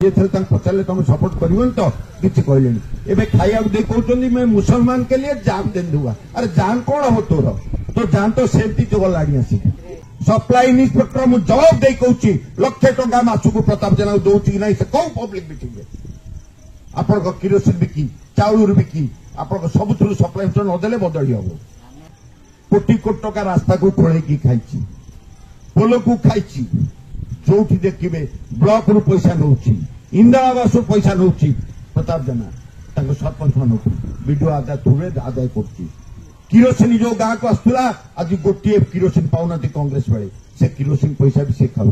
पचारे तुम सपोर्ट कर तो किसी कहले खाया कहते मैं मुसलमान के लिए जान दे दूंगा। अरे जान कौन हम तोर तो जान तो सेमती जो गलाड़ी आस सप्लाई इन्स्पेक्टर मुझे जवाब दे कहूँ लक्षे टंका मासक प्रताप जेना दौर ना से कौ पब्लिक मीटिंग आपण किरोसिन बिकी चाउल बिकी आप सब सप्लाई नदेले बदली हम कोटी कोटी टका रास्ता को खोल खाई पोल को खाई जो देखिए ब्लॉक रु पैसा नौ इंदिरा आवास पैसा नौ प्रताप जेना सरपंच मान विडियो आदाय थ्रुए आदाय किरोसिन जो गाँव को आसला आज गोटे किरोसिन पाऊना कांग्रेस बेले से किरोसिन पैसा भी से खाऊ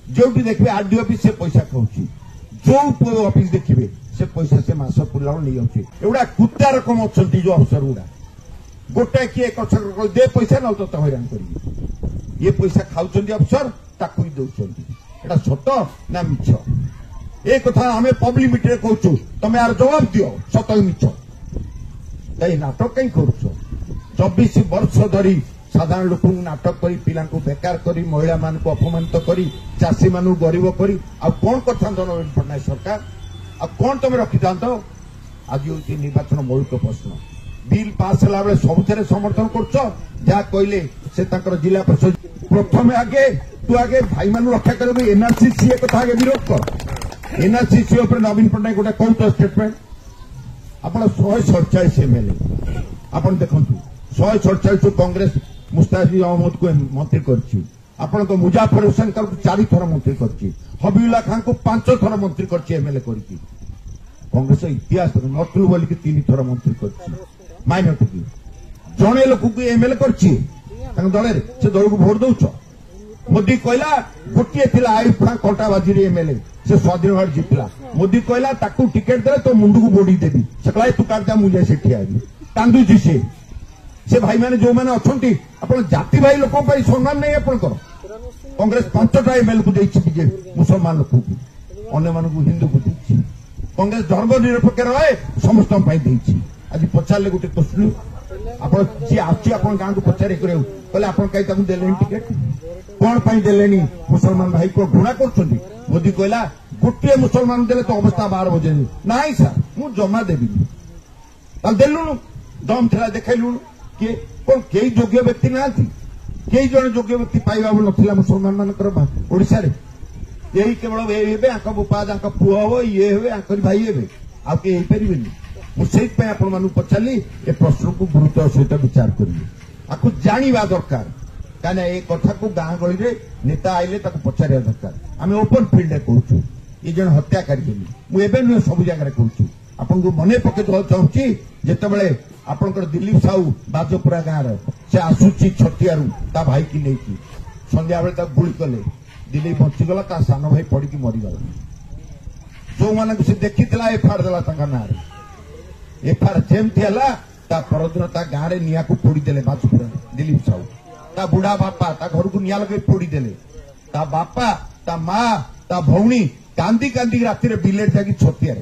जो देखिए आरडीओ ऑफिस से पैसा खाऊ जो ऑफिस देखिए से पैसा से मास पूरा नहीं जाऊे एगुड़ा कुत्ता रकम अच्छा जो अफसर गुड़ा गोटे किए दे पैसा ना तो हैरान कर ये पैसा खाऊ अफसर ताकू दौरान सत ना मिछ ए कथा आम पब्लिक मीटिंग कहूँ तुम यार जवाब दियो सत मिछ कई नाटक कहीं कर 24 वर्ष धरी साधारण लोक नाटक कर पिला बेकार कर महिला मान अपमानित कर चाषी मान गरीब कर कौन कर नवीन पट्टनायक सरकार कौन तुम रखी था आज हूँ निर्वाचन मौलिक प्रश्न बिल पास है बेले सबुथ समर्थन कहले से जिला परिषद प्रथम आगे तू आगे भाई मान रक्षा कर एनआरसी सीए कथा आगे विरोध कर एनआरसी सीए नवीन पट्टनायक गोटे कौन स्टेटमेंट आप 147 एमएलए आप देखु 147 कांग्रेस मुस्ताफिज अहमद को मंत्री कर मुजाफर हुसैन का 4 थर मंत्री कर हबीबुल्लाह खान को 5 थर मंत्री कर एमएलए कर कांग्रेस इतिहास नटुल बोल 3 थर मंत्री कर माइनॉरिटी की जड़े लोक को एमएलए कर दल से दल को भोट दौच मोदी कहला गोटे थी आयुष खान कंटाबाजी एमएलए से स्वाधीन भाव जीतला मोदी कहला ताकू टिकेट दे तो मुंड को बोड़ी देवी से कहला तू काटा मुझे से ठिया कांदुची से भाई मैंने जो मैंने अच्छा जाति भाई लोक सम्मान नहीं आपंकर कांग्रेस 5टा एमएलए को बीजे मुसलमान लोक को अन्य मान हिंदू को कांग्रेस धर्मनिरपेक्ष रहे समस्त आज पचारे गोटे क्वेश्चन आप जी आप गाँव को पचारे कहले आप कहीं देले टिकेट कौन पाई देले मुसलमान भाई को घृणा कर मोदी कहला गोटे मुसलमान देले तो अवस्था बाहर बजे ना सर मु जमा देवी देलुनु दम था देखलु किए कौन कई योग्य व्यक्ति ना कई जन योग्य व्यक्ति पाइबा ना मुसलमान मानोशा यही केवल ये बोपा पुह हम ये हे भाई हे आईपारे मुझे आपण पचारि ए प्रश्न को गुरुत्व सहित विचार करेंगे आपको जानवा दरकार कहीं ये कथा को गाँ गली में नेता आइले पचार दरकार आम ओपन फिल्ड कहूँ ये जन हत्याकारी मुझे नुहे सब जगह कहूँ आपको मन पकड़ चाहूँगी जिते आपंकर दिलीप साहू बाजपुरा गाँव से आसूची छतियारू ता भाई की नहीं संध्या बेले गुली कले दिलीप बचीगला ता सान भाई पड़ की मरीगला जो मान से देखी एफआईआर देला ना एफआईआर जेमती है परदिन ता गाँव में निआ को पोड़ीदे बाजपुरा दिलीप साहू ता बुढ़ा बापा ता घर को निआ लगे पोड़ीदे ता बापा ता माँ ता भौणी कांदी कांदी राति बिलेट जाकि छतिया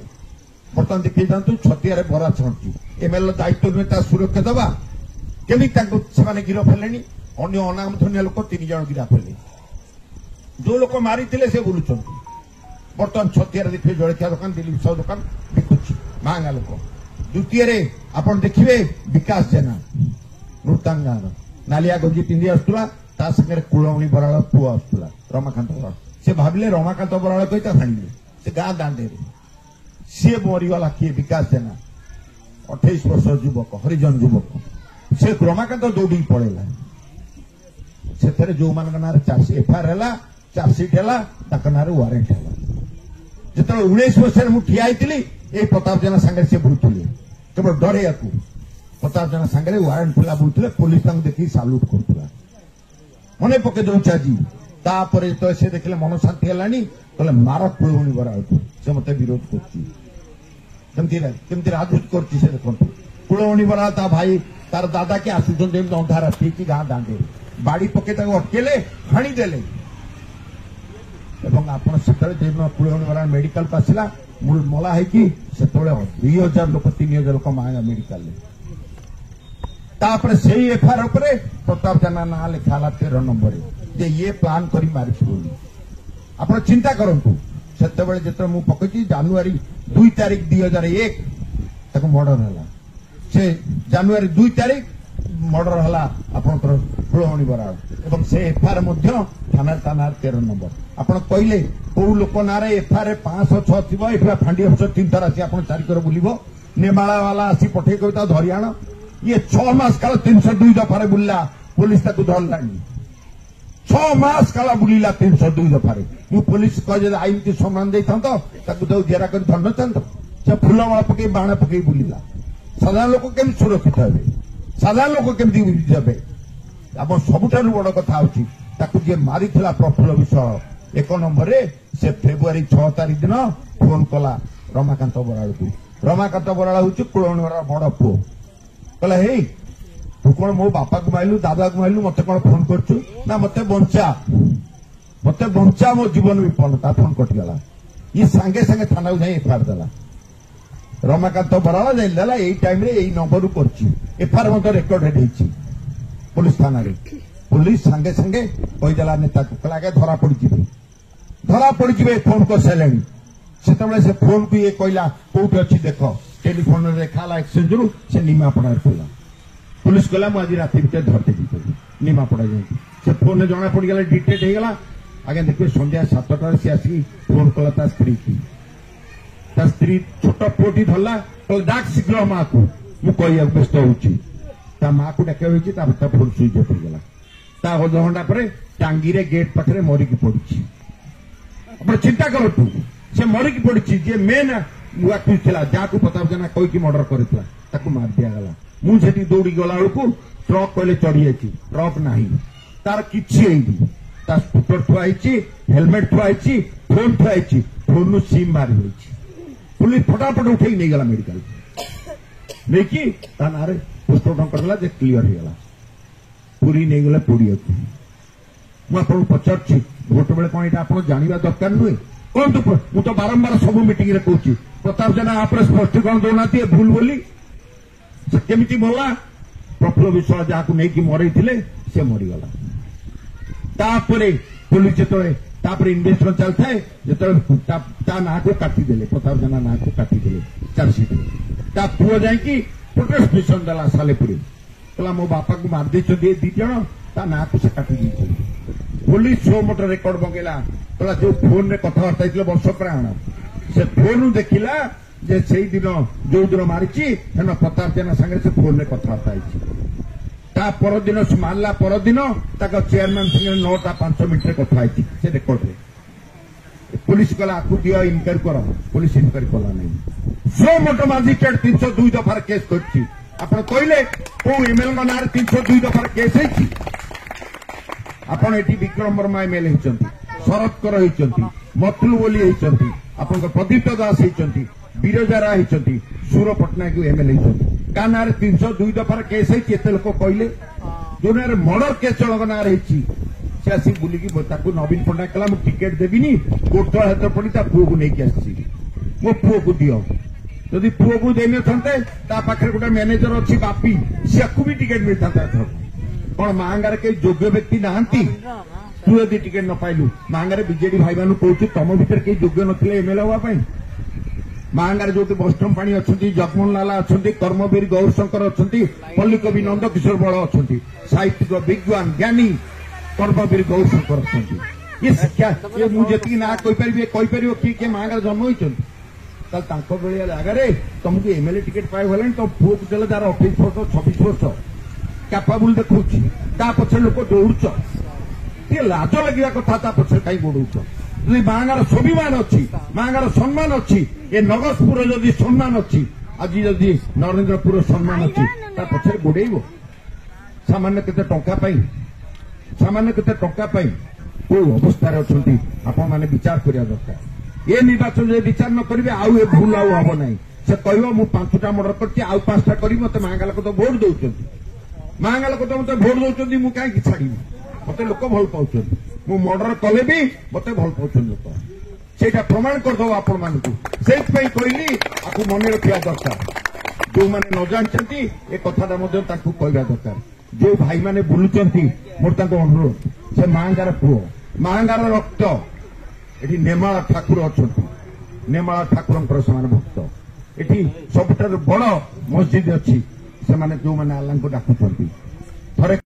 बर्तमान देखिए जातु छतिया बरा छाणुची एमएलए दायित्व नुहे सुरक्षा दवा केमी गिरफ हेले अन्य अनाम धनिया लोक 3 जन गिरफ हेले जो लोक मारी से बुलूं बर्तमान छतिया देखिए जलखिया दुकान दिलीप साहू दुकान बिकुची महंगा लोक द्वितीय आप देखिए विकास जेना नृतांगा नालिया गंजी पिंधि आसुला सागर कुलमणि बराड़ पुओ आसुला रमाकांत बराड़ से भाविले रमाकांत बराड़ कही हाणिले से गाँ दांडे सी मरीगला किए विकास जेना 28 वर्ष युवक हरिजन युवक से रमाकांत दौड़ी पड़ेगा से जो मान ना एफआईआर है चार्जसीट है ना वारेंट है जो 19 वर्ष ठिया ये प्रताप जेना सागर से बुलूले केवल डरे या प्रताप जेना सागर वारेंट पिला बुलूले पुलिस देखिए साल्यूट कर मन पकड़ दौच आज तो से देखले मन शांति है कहले मार कुलमणि बराड़ को से मत विरोध करमती राजनीति कर देखो कुलमणि बराड़ ता भाई तार दादा के आसुचन अंधा राति की गाँ दांडे बाड़ी पके अटकेले हाणीदेले कुलमणि बराड़ मेडिकल को आसला मला है 2000 लोक 3000 लोक मांगा मेडिकल से एफआईआर प्रताप जेना ना लिखा 13 नंबर ये प्लान कर मारी आप चिंता करूँ ସେତେବେଳେ ଯେତେବେଳେ ମୁଁ ପକେଇଛି ଜାନୁଆରୀ 2 ତାରିଖ 2001 ତାକୁ ମର୍ଡର ହେଲା। ସେ ଜାନୁଆରୀ 2 ତାରିଖ ମର୍ଡର ହେଲା ଆପଣଙ୍କର କୁଳମଣି ବରାଳ ଏବଂ ସେ ଏଫଆଇଆର ମଧ୍ୟ ଥାନା 13 ନମ୍ବର। ଆପଣ କହିଲେ କୋଉ ଲୋକ ନାଁରେ ଏଫଆଇଆର 506 ଥିବ, ଏଠି ଫାଣ୍ଡି ଅଫିସର 3 ଥର ଆସି ଆପଣ ଚାରିକର ବୁଲିବ, ନେମାଳା ବାଲା ଆସି ପଠେଇ କହି ତା ଧରି ଆଣ। ଇଏ 6 ମାସ କାଳ 302 ଦଫାରେ ବୁଲିଲା, ପୋଲିସ ତାକୁ ଧରିଲାନି। 6 ମାସ କାଳ ବୁଲିଲା 302 ଦଫାରେ। ମୁଁ ପୋଲିସ କହେ ଆଇନକୁ ସମ୍ମାନ ଦେଇଥାନ୍ତ, ତାକୁ ଯୋଉ ଜେରା କରି ଧରିନଥାନ୍ତ। ସେ ଫୁଲମାଳ ପକେଇ ବାଣ ପକେଇ ବୁଲିଲା। ସାଧାରଣ ଲୋକ କେମିତି ସୁରକ୍ଷିତ ହେବେ? ସାଧାରଣ ଲୋକ କେମିତି ହେବେ? ଆମ ସବୁଠାରୁ ବଡ କଥା ହଉଛି ତାକୁ ଯିଏ ମାରିଥିଲା ପ୍ରଫୁଲ୍ଲ ବିଶ୍ୱାଳ 1 ନମ୍ବରରେ, ସେ ଫେବୃଆରୀ 6 ତାରିଖ ଦିନ ଫୋନ କଲା ରମାକାନ୍ତ ବରାଳକୁ। ରମାକାନ୍ତ ବରାଳ ହଉଛି କୁଳମଣି ବରାଳ ବଡ ପୁଅ। କହିଲା ହେଇ ତୁ କଣ ମୋ ବାପାକୁ ମାରିଲୁ, ଦାଦାକୁ ମାରିଲୁ, ମତେ କଣ ଫୋନ କରୁଛୁ? ନା ମତେ ବଞ୍ଚା, ମୋ ଜୀବନ ବିପନ୍ନ। ତା ଫୋନ କଟିଗଲା। ଇଏ ସାଙ୍ଗେ ସାଙ୍ଗେ ଥାନାକୁ ଯାଇ ଏଫଆଇଆର ଦେଲା। ରମାକାନ୍ତ ବରାଳ ଯାଇ ଦେଲା ଏଇ ଟାଇମରେ ଏଇ ନମ୍ବରରୁ କରିଛି। ଏଫଆଇଆର ମଧ୍ୟ ରେକର୍ଡ ହେଇଛି ପୋଲିସ ଥାନାରେ। ପୋଲିସ ସାଙ୍ଗେ ସାଙ୍ଗେ କହିଦେଲା ନେତାକୁ, କହିଲା ଆଜ୍ଞା ଧରା ପଡିଯିବେ ଫୋନ କରିସାରିଲେଣି। ସେତେବେଳେ ସେ ଫୋନକୁ ଇଏ କହିଲା କୋଉଠି ଅଛି ଦେଖ, ଟେଲିଫୋନରେ ଦେଖା ହେଲା ଏକ୍ସଚେଞ୍ଜରୁ, ସେ ନିମାପଡାରେ ଥିଲା। पुलिस कहला मु आज राति भितर धरदेवी निमापड़ा जाए से फोन जना पड़गला डिटेक्ट होगा आगे देखिए संध्या 7टार सी आसिक फोन कला स्त्री की स्त्री छोट पुओटी धरला कल डाक शीघ्र माँ को मुझे व्यस्त हो माँ को डाक फोन सुइच अफ होगा अध घंटा पर टांगी गेट पाखे मरिकी पड़ी आप चिंता करूँ से मरिकी पड़ी जे मेन आक्यूज था जहाँ को प्रताप जेना कहीकि मर्डर कर मार दिगला मुझे दौड़ी गला बेलू ट्रक कहले चढ़ी जाती ट्रक ना तार किसी स्कूटर थुआई हेलमेट थुआई फोन थुआई फोन सिम बाहरी पुलिस फटाफट उठे नहीं गला मेडिकल नहीं कि ना पोस्टमार्टम करला जे क्लियर हो गला पूरी नहीं गला पोड़ी मुझे पचार भोट बेले कौन यहाँ आप जानवा दरकार नुहे कहतु मुझे तो बारंबार सब मीटिंग कहूँ प्रताप जेना आप स्पष्टीकरण दौना भूल बोली केमिति मरला प्रफुल्ल विश्वास जहाँ नहीं मरई से मरीगला पुलिस जो इन्वेस्टमेंट चलता है जो ना को काटिदेले प्रताप जेना ना को काटिदेले चार्जसीट पुओ जाकि प्रोटेस्ट मिशन देला सालेपुरी कहला मो बापा को मार दी जन ता ना को से काटी पुलिस शो मोटर रेकर्ड मंगेला कहला जो फोन में कथबार्ता वर्ष प्राण से फोन देखिला जे से दिन जो दिन मारी प्रताप जेना सागर से फोन में कथबार्ता परदिन मारला परदिन चेयरमैन संगे 9:05 कथाई से रेकर्ड पुलिस कहला आपको दिया इनक्वारी कर पुलिस इनक्वारी कला नहीं सो मोटो मजिस्ट्रेट 302 दफार केस कहले कौ एमएलए ना 302 दफार केस आपड़ ये विक्रम वर्मा एमएलए होती शरद कर होती मतलू बोली होती आप प्रदीप्त दास होती विरजा राय होती सूर पट्टनायक एमएलए होती का ना 302 दफार केस होते लोक कहले जो ना मर्डर केस जन ना से आसी बुलिकी नवीन पट्टनायक कहला टिकेट देवी कोर्ट हाथ पड़ी पुओ को लेकिन आसी मो पुओ को दियो जदि पुओ को दे पाखे गोटे मैनेजर अच्छी बापी सी भी टिकेट मिलता कौन मांगार कई योग्य व्यक्ति नहांती तू यदि टिकेट न पाइलु मांगार बीजेडी भाई मान कहूँ तुम भर कई योग्य नथिले एमएलए होगा मांगार जो बैष्णव पाणी अच्छा जगमोहन लाला अच्छा कर्मवीर गौरशंकर अच्छा पल्लिकवि नंद किशोर बल अच्छा साहित्यिक विद्वान ज्ञानी कर्मवीर गौरशंकर अच्छा ये शिक्षा ये मुझे ना कहीपर किए किए मांगार जन्म होती जगह तुमको एमएलए टिकेट पाइगला तुम पुओ को देले तार 28 वर्ष 26 वर्ष कैपेबल देखा पछे लोक दौड़ लाज लगे कथा पछे कहीं गोड़ मांगार स्वाभिमान अच्छी मांगार सम्मान अच्छी ये नगरपुर जदि सम्मान अच्छी आज जदि नरेंद्रपुर सम्मान अच्छी पछे गोड़ेब सामान्य केते टंका को अवस्था अच्छा आपण मैंने विचार करिया दरकार ये निर्वाचन जो विचार न करेंगे आउ ए भूल आउ हम ना से कह मु 5टा मर्डर कर आउ 5टा करी मत मांगा लोक तो भोट दौरान मांगा लोक तो मत भोट दौरान मुझे कहीं छाड़ी मत लोक भल पाँच मु मर्डर कले भी मत भल पाँच लोक से प्रमाण करदे आपण मानक से कहली आपको मन रखा दरकार जो मैंने न जानते ए कथा कहवा दरकार जो भाई मैंने बुलूं मोर अनुरोध से मांगार पुओ मांगार रक्त ଏଠି ନେମାଳ ଠାକୁର ଅଛନ୍ତି, ନେମାଳ ଠାକୁରଙ୍କର ସେମାନେ ଭକ୍ତ। ଏଠି ସବୁଠାରୁ ବଡ଼ ମସଜିଦ ଅଛି, ସେମାନେ ଯୋଉମାନେ ଆଲ୍ଲାହଙ୍କୁ ଡାକୁଛନ୍ତି। ଥରେ